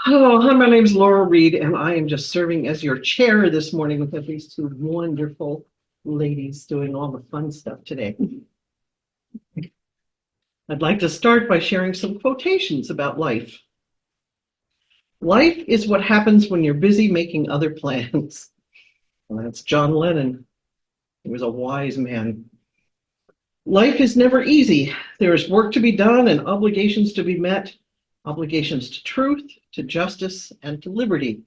Hello, hi, my name is Laura Reed, and I am just serving as your chair this morning with these two wonderful ladies doing all the fun stuff today. I'd like to start by sharing some quotations about life. Life is what happens when you're busy making other plans. Well, that's John Lennon. He was a wise man. Life is never easy. There is work to be done and obligations to be met, obligations to truth, to justice, and to liberty.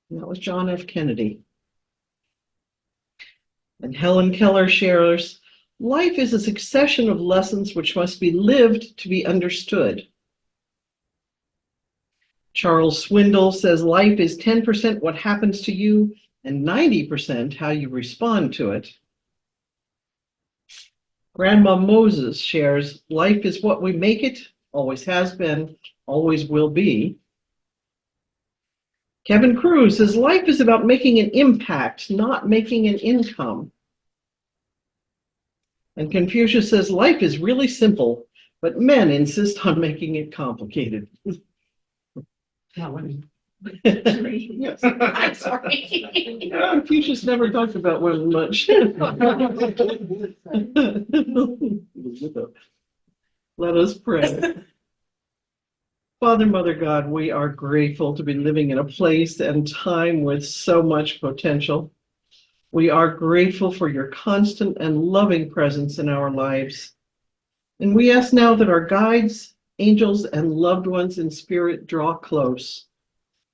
And that was John F. Kennedy. And Helen Keller shares, life is a succession of lessons which must be lived to be understood. Charles Swindoll says life is 10% what happens to you and 90% how you respond to it. Grandma Moses shares, life is what we make it, always has been, always will be. Kevin Cruz says, life is about making an impact, not making an income. And Confucius says, life is really simple, but men insist on making it complicated. Yes. I'm sorry. Confucius never talked about women much. Let us pray. Father, Mother God, we are grateful to be living in a place and time with so much potential. We are grateful for your constant and loving presence in our lives. And we ask now that our guides, angels, and loved ones in spirit draw close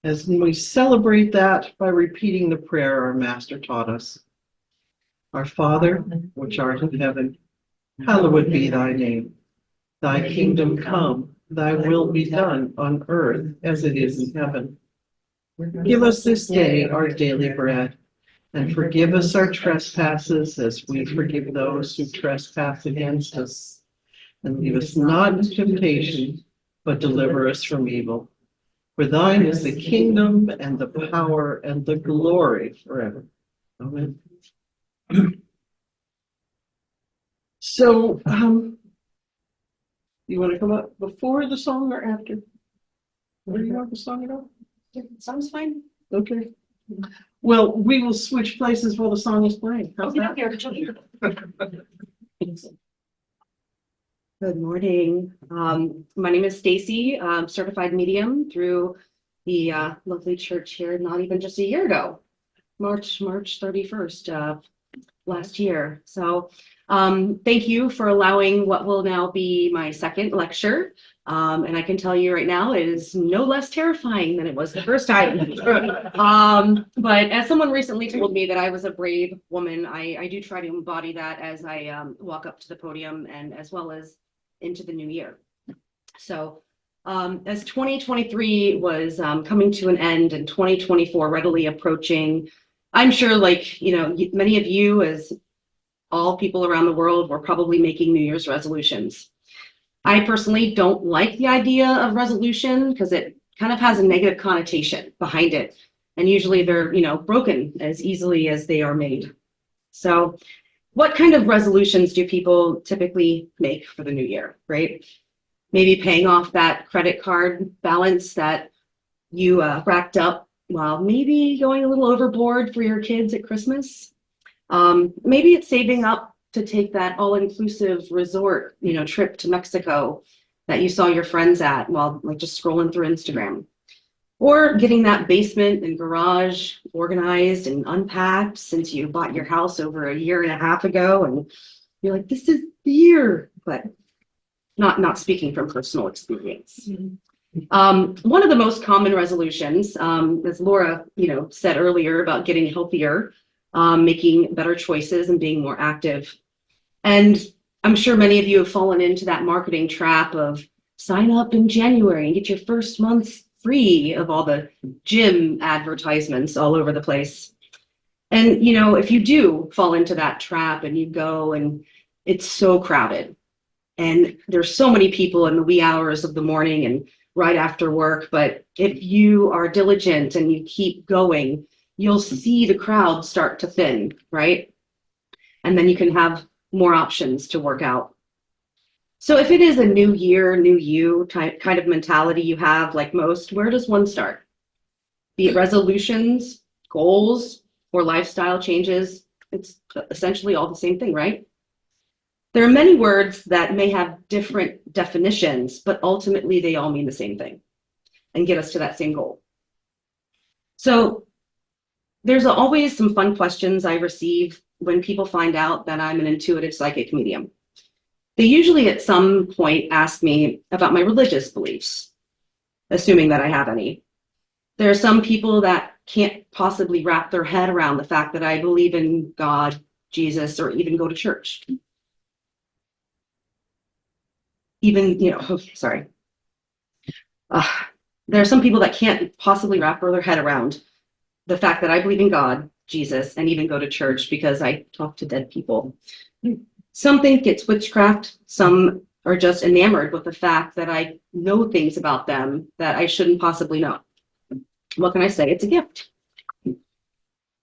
as we celebrate that by repeating the prayer our Master taught us. Our Father, which art in heaven, hallowed be thy name. Thy kingdom come, thy will be done on earth as it is in heaven. Give us this day our daily bread, and forgive us our trespasses as we forgive those who trespass against us. And lead us not into temptation, but deliver us from evil. For thine is the kingdom and the power and the glory forever. Amen. So, you want to come up before the song or after? Where do you want the song at all? Sounds fine. Okay. Well, we will switch places while the song is playing. How's that? Good morning. My name is Stacy. I'm certified medium through the lovely church here, not even just a year ago, March 31st last year. So thank you for allowing what will now be my second lecture. And I can tell you right now, it is no less terrifying than it was the first time. But as someone recently told me that I was a brave woman, I do try to embody that as I walk up to the podium and as well as into the new year. So as 2023 was coming to an end and 2024 readily approaching, I'm sure many of you, as all people around the world, were probably making New Year's resolutions. I personally don't like the idea of resolution because it kind of has a negative connotation behind it. And usually they're, broken as easily as they are made. So what kind of resolutions do people typically make for the new year, right? Maybe paying off that credit card balance that you racked up while maybe going a little overboard for your kids at Christmas. Maybe it's saving up to take that all-inclusive resort, trip to Mexico that you saw your friends at while just scrolling through Instagram. Or getting that basement and garage organized and unpacked since you bought your house over a year and a half ago and you're like, this is the year, but not speaking from personal experience. One of the most common resolutions, as Laura, said earlier about getting healthier, making better choices and being more active. And I'm sure many of you have fallen into that marketing trap of sign up in January and get your first month's free of all the gym advertisements all over the place. And, if you do fall into that trap and you go and it's so crowded and there's so many people in the wee hours of the morning and right after work, but if you are diligent and you keep going, you'll see the crowd start to thin, right? And then you can have more options to work out. So if it is a new year, new you kind of mentality you have, like most, where does one start? Be it resolutions, goals, or lifestyle changes, it's essentially all the same thing, right? There are many words that may have different definitions, but ultimately they all mean the same thing and get us to that same goal. So there's always some fun questions I receive when people find out that I'm an intuitive psychic medium. They usually at some point ask me about my religious beliefs, assuming that I have any. There are some people that can't possibly wrap their head around the fact that I believe in God, Jesus, or even go to church. Even, sorry. There are some people that can't possibly wrap their head around the fact that I believe in God, Jesus, and even go to church because I talk to dead people. Some think it's witchcraft. Some are just enamored with the fact that I know things about them that I shouldn't possibly know. What can I say? It's a gift.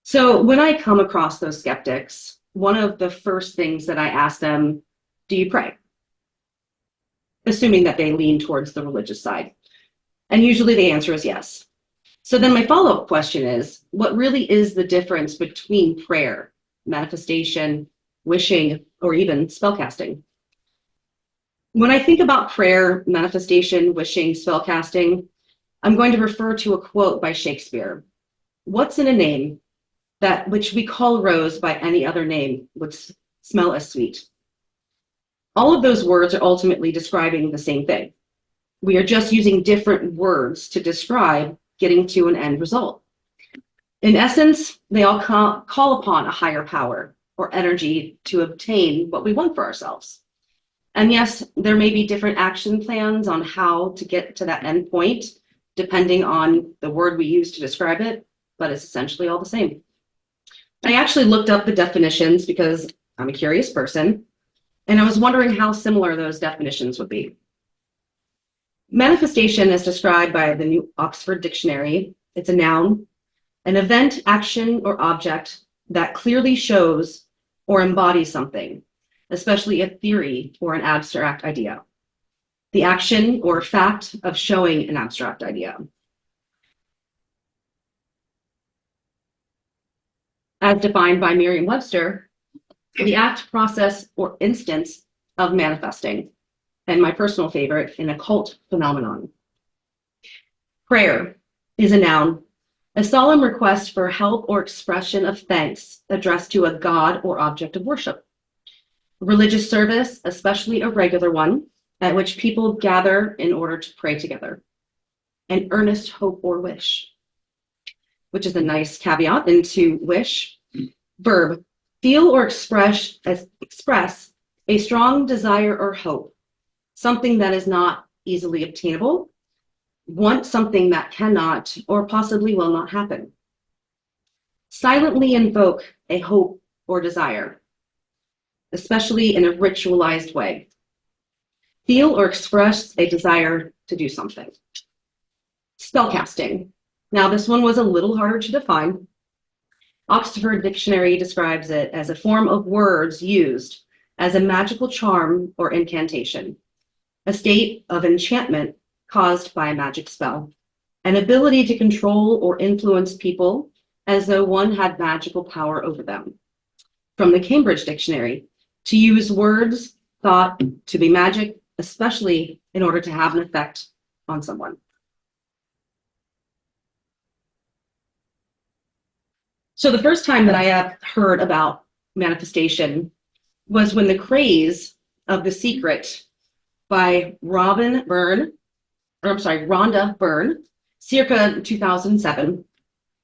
So when I come across those skeptics, one of the first things that I ask them, do you pray? Assuming that they lean towards the religious side. And usually the answer is yes. So then my follow-up question is, what really is the difference between prayer, manifestation, wishing, or even spellcasting? When I think about prayer, manifestation, wishing, spellcasting, I'm going to refer to a quote by Shakespeare. What's in a name that which we call rose by any other name would smell as sweet? All of those words are ultimately describing the same thing. We are just using different words to describe getting to an end result. In essence, they all call upon a higher power or energy to obtain what we want for ourselves. And yes, there may be different action plans on how to get to that end point, depending on the word we use to describe it, but it's essentially all the same. I actually looked up the definitions because I'm a curious person, and I was wondering how similar those definitions would be. Manifestation is described by the New Oxford Dictionary. It's a noun, an event, action, or object that clearly shows or embodies something, especially a theory or an abstract idea. The action or fact of showing an abstract idea. As defined by Merriam-Webster, the act, process, or instance of manifesting, and my personal favorite, an occult phenomenon. Prayer is a noun, a solemn request for help or expression of thanks addressed to a god or object of worship. Religious service, especially a regular one, at which people gather in order to pray together. An earnest hope or wish, which is a nice caveat into wish. Verb, feel or express a strong desire or hope, something that is not easily obtainable, want something that cannot or possibly will not happen. Silently invoke a hope or desire, especially in a ritualized way. Feel or express a desire to do something. Spellcasting. Now, this one was a little harder to define. Oxford Dictionary describes it as a form of words used as a magical charm or incantation, a state of enchantment caused by a magic spell, an ability to control or influence people as though one had magical power over them. From the Cambridge Dictionary, to use words thought to be magic, especially in order to have an effect on someone. So the first time that I have heard about manifestation was when the craze of The Secret by Rhonda Byrne, circa 2007.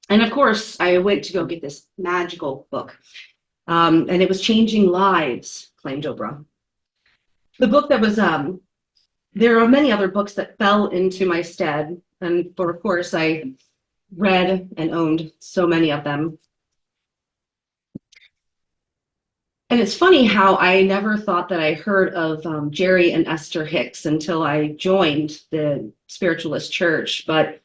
And of course, I went to go get this magical book. And it was changing lives, claimed Oprah. The book that was, there are many other books that fell into my stead. And for, of course, I read and owned so many of them. And it's funny how I never thought that I heard of Jerry and Esther Hicks until I joined the spiritualist church. But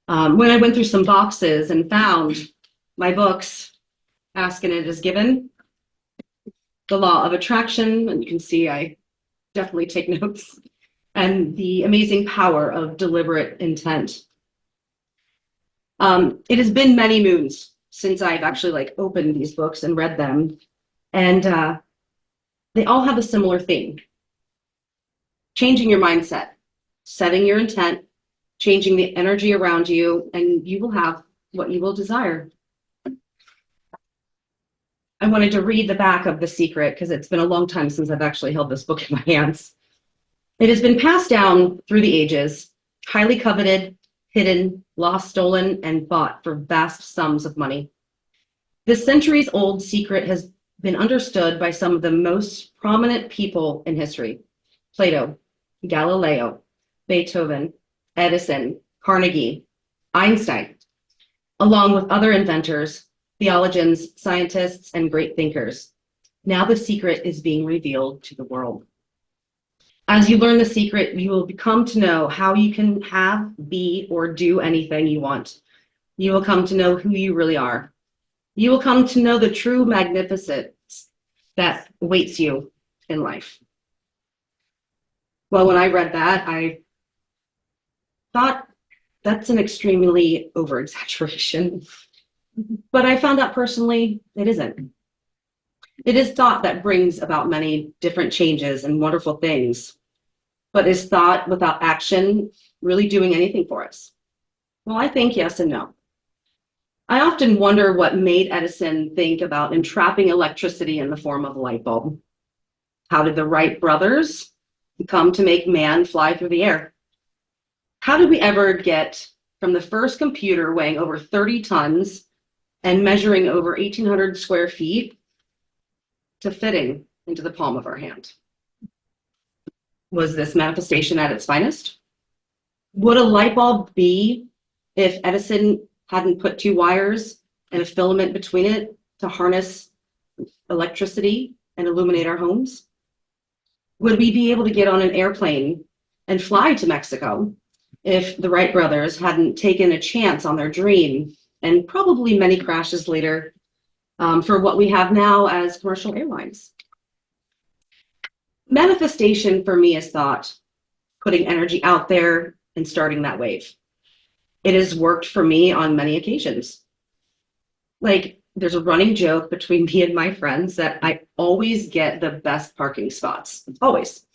when I went through some boxes and found my books, Ask and It Is Given, The Law of Attraction, and you can see I definitely take notes, and the amazing power of deliberate intent. It has been many moons since I've actually opened these books and read them, and they all have a similar theme: changing your mindset, setting your intent, changing the energy around you, and you will have what you will desire. I wanted to read the back of The Secret because it's been a long time since I've actually held this book in my hands. It has been passed down through the ages, highly coveted, hidden, lost, stolen, and bought for vast sums of money. This centuries-old secret has been understood by some of the most prominent people in history: Plato, Galileo, Beethoven, Edison, Carnegie, Einstein, along with other inventors, theologians, scientists, and great thinkers. Now the secret is being revealed to the world. As you learn the secret, you will come to know how you can have, be, or do anything you want. You will come to know who you really are. You will come to know the true magnificence that awaits you in life. Well, when I read that, I thought that's an extremely over-exaggeration. But I found out personally, it isn't. It is thought that brings about many different changes and wonderful things. But is thought without action really doing anything for us? Well, I think yes and no. I often wonder what made Edison think about entrapping electricity in the form of a light bulb. How did the Wright brothers come to make man fly through the air? How did we ever get from the first computer weighing over 30 tons and measuring over 1,800 square feet to fitting into the palm of our hand? Was this manifestation at its finest? Would a light bulb be if Edison hadn't put two wires and a filament between it to harness electricity and illuminate our homes? Would we be able to get on an airplane and fly to Mexico if the Wright brothers hadn't taken a chance on their dream, and probably many crashes later, for what we have now as commercial airlines? Manifestation for me is thought, putting energy out there and starting that wave. It has worked for me on many occasions. There's a running joke between me and my friends that I always get the best parking spots, always.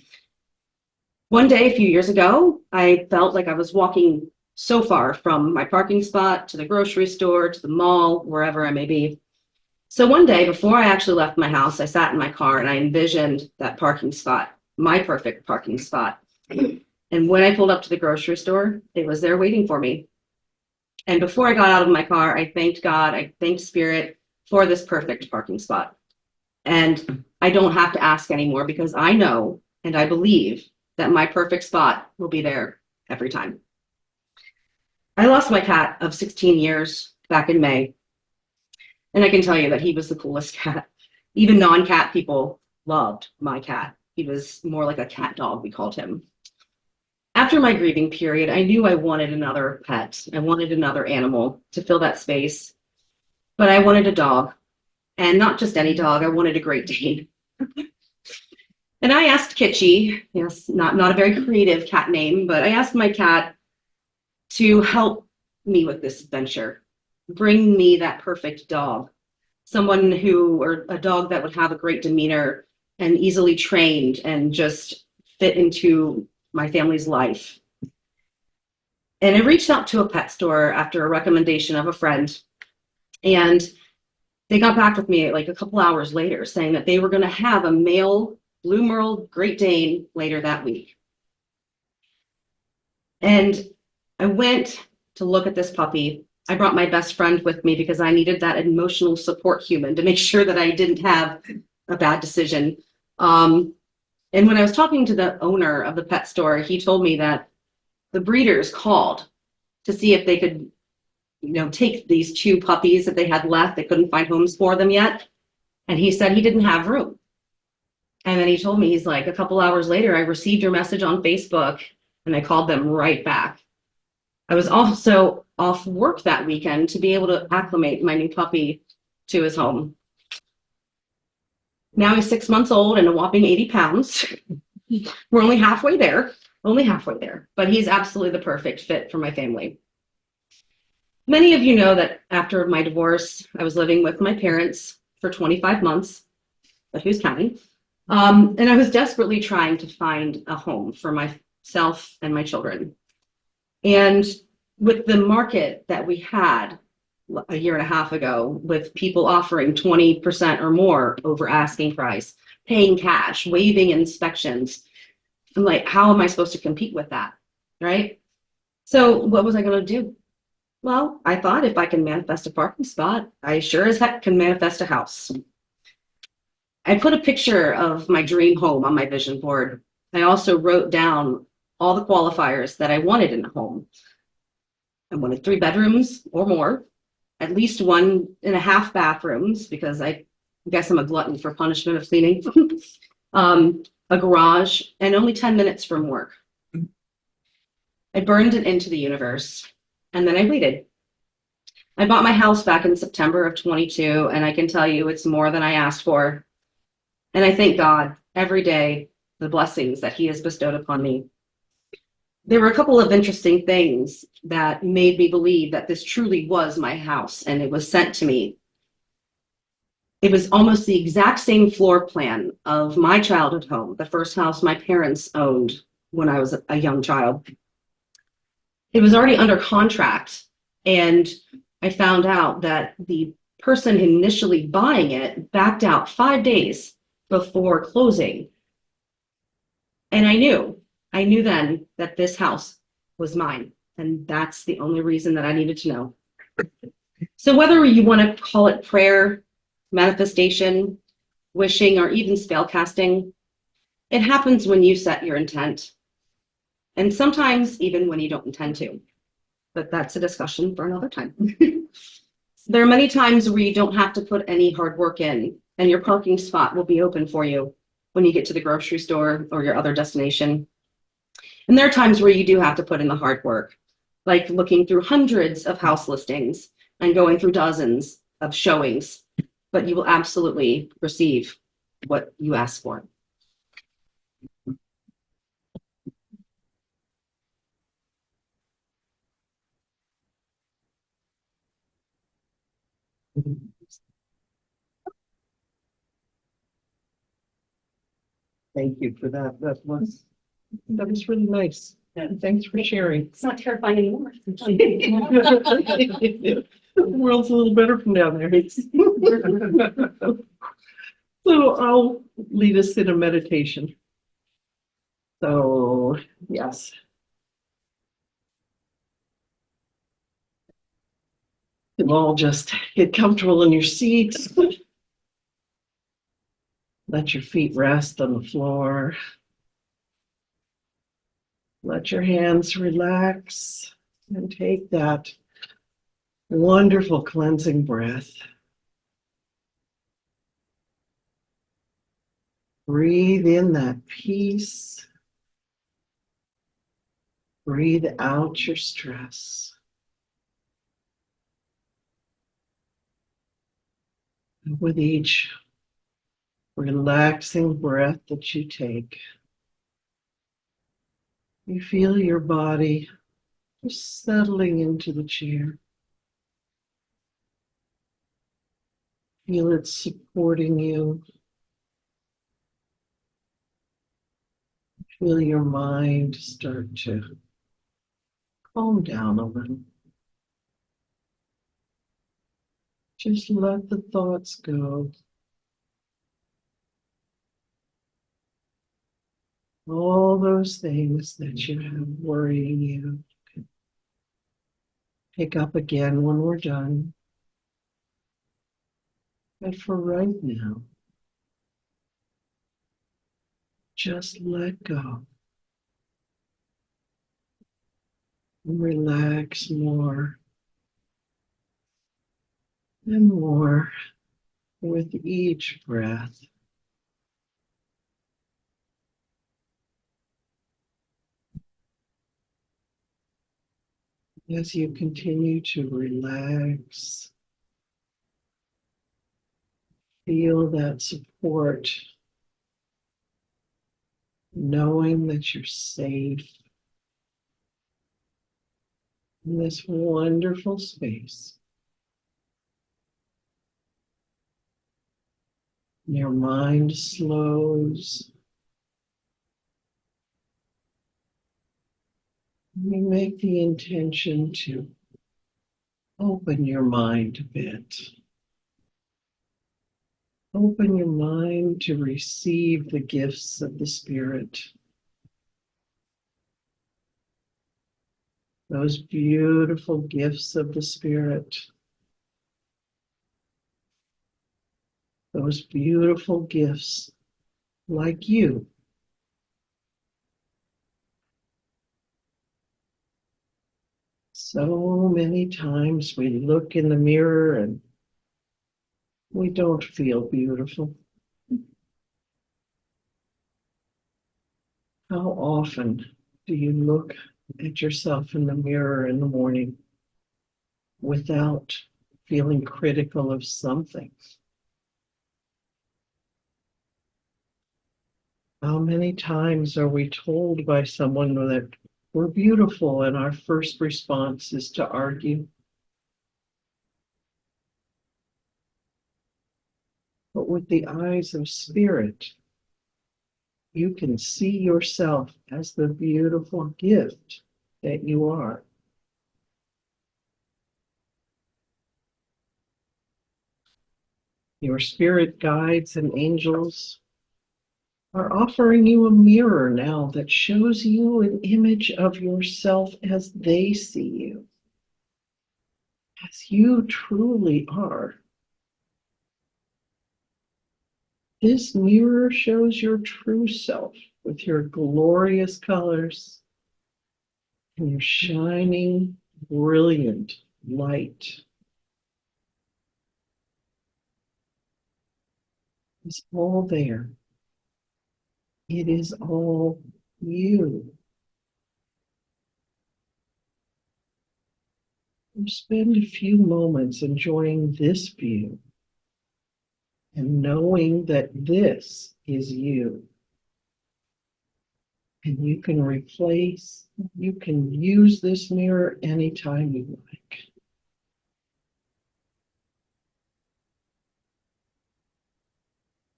One day, a few years ago, I felt like I was walking so far from my parking spot to the grocery store, to the mall, wherever I may be. So one day, before I actually left my house, I sat in my car and I envisioned that parking spot, my perfect parking spot. And when I pulled up to the grocery store, it was there waiting for me. And before I got out of my car, I thanked God, I thanked Spirit for this perfect parking spot. And I don't have to ask anymore because I know and I believe that my perfect spot will be there every time. I lost my cat of 16 years back in May. And I can tell you that he was the coolest cat. Even non-cat people loved my cat. He was more like a cat dog, we called him. After my grieving period, I knew I wanted another pet. I wanted another animal to fill that space. But I wanted a dog. And not just any dog, I wanted a Great Dane. And I asked Kitschy, yes, not a very creative cat name, but I asked my cat to help me with this venture. Bring me that perfect dog, or a dog that would have a great demeanor and easily trained and just fit into my family's life. And I reached out to a pet store after a recommendation of a friend, and they got back with me a couple hours later saying that they were going to have a male Blue Merle Great Dane later that week. And I went to look at this puppy. I brought my best friend with me because I needed that emotional support human to make sure that I didn't have a bad decision. And when I was talking to the owner of the pet store, he told me that the breeders called to see if they could, take these two puppies that they had left. They couldn't find homes for them yet. And he said he didn't have room. And then he told me, he's like, a couple hours later, I received your message on Facebook and I called them right back. I was also off work that weekend to be able to acclimate my new puppy to his home. Now he's 6 months old and a whopping 80 pounds. We're only halfway there, but he's absolutely the perfect fit for my family. Many of you know that after my divorce, I was living with my parents for 25 months, but who's counting? And I was desperately trying to find a home for myself and my children. And with the market that we had a year and a half ago, with people offering 20% or more over asking price, paying cash, waiving inspections, I'm like, how am I supposed to compete with that? Right? So what was I going to do? Well, I thought if I can manifest a parking spot, I sure as heck can manifest a house. I put a picture of my dream home on my vision board. I also wrote down all the qualifiers that I wanted in a home. I wanted 3 bedrooms or more, at least 1.5 bathrooms, because I guess I'm a glutton for punishment of cleaning, a garage, and only 10 minutes from work. I burned it into the universe, and then I waited. I bought my house back in September of 22, and I can tell you it's more than I asked for. And I thank God every day the blessings that He has bestowed upon me. There were a couple of interesting things that made me believe that this truly was my house and it was sent to me. It was almost the exact same floor plan of my childhood home, the first house my parents owned when I was a young child. It was already under contract, and I found out that the person initially buying it backed out 5 days before closing. And I knew then that this house was mine. And that's the only reason that I needed to know. So whether you want to call it prayer, manifestation, wishing, or even spell casting, it happens when you set your intent. And sometimes even when you don't intend to. But that's a discussion for another time. There are many times where you don't have to put any hard work in, and your parking spot will be open for you when you get to the grocery store or your other destination. And there are times where you do have to put in the hard work, like looking through hundreds of house listings and going through dozens of showings, but you will absolutely receive what you ask for. Thank you for that. That was really nice. And thanks for sharing. It's not terrifying anymore. The world's a little better from down there. So I'll lead us in a meditation. So, yes. You all just get comfortable in your seats. Let your feet rest on the floor. Let your hands relax and take that wonderful cleansing breath. Breathe in that peace. Breathe out your stress. And with each relaxing breath that you take, you feel your body just settling into the chair. Feel it supporting you. Feel your mind start to calm down a little. Just let the thoughts go. All those things that you have worrying you. Pick up again when we're done. But for right now, just let go. And relax more and more with each breath. As you continue to relax, feel that support knowing that you're safe in this wonderful space. Your mind slows. You make the intention to open your mind a bit. Open your mind to receive the gifts of the Spirit. Those beautiful gifts of the Spirit. Those beautiful gifts like you. So many times we look in the mirror and we don't feel beautiful. How often do you look at yourself in the mirror in the morning without feeling critical of something? How many times are we told by someone that we're beautiful and our first response is to argue? But with the eyes of spirit, you can see yourself as the beautiful gift that you are. Your spirit guides and angels are offering you a mirror now that shows you an image of yourself as they see you, as you truly are. This mirror shows your true self with your glorious colors and your shining, brilliant light. It's all there. It is all you. Spend a few moments enjoying this view and knowing that this is you. And you can you can use this mirror anytime you like.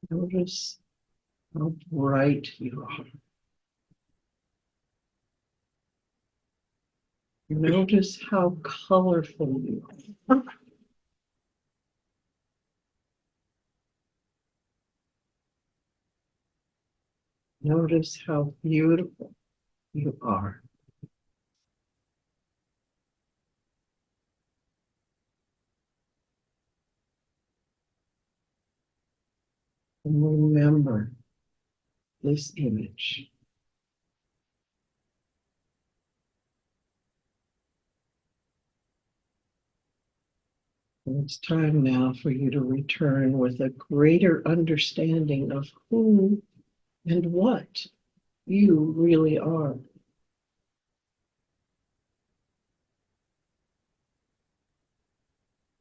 Notice how bright you are. Notice how colorful you are. Notice how beautiful you are. And remember this image. And it's time now for you to return with a greater understanding of who and what you really are.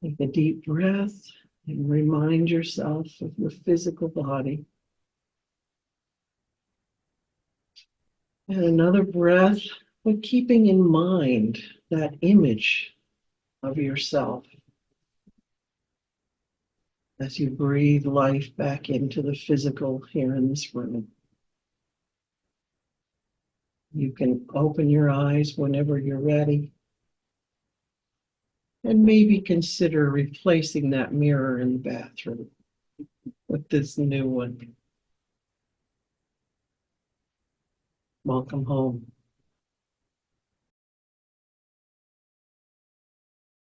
Take a deep breath and remind yourself of your physical body. And another breath, but keeping in mind that image of yourself as you breathe life back into the physical here in this room. You can open your eyes whenever you're ready. And maybe consider replacing that mirror in the bathroom with this new one. Welcome home.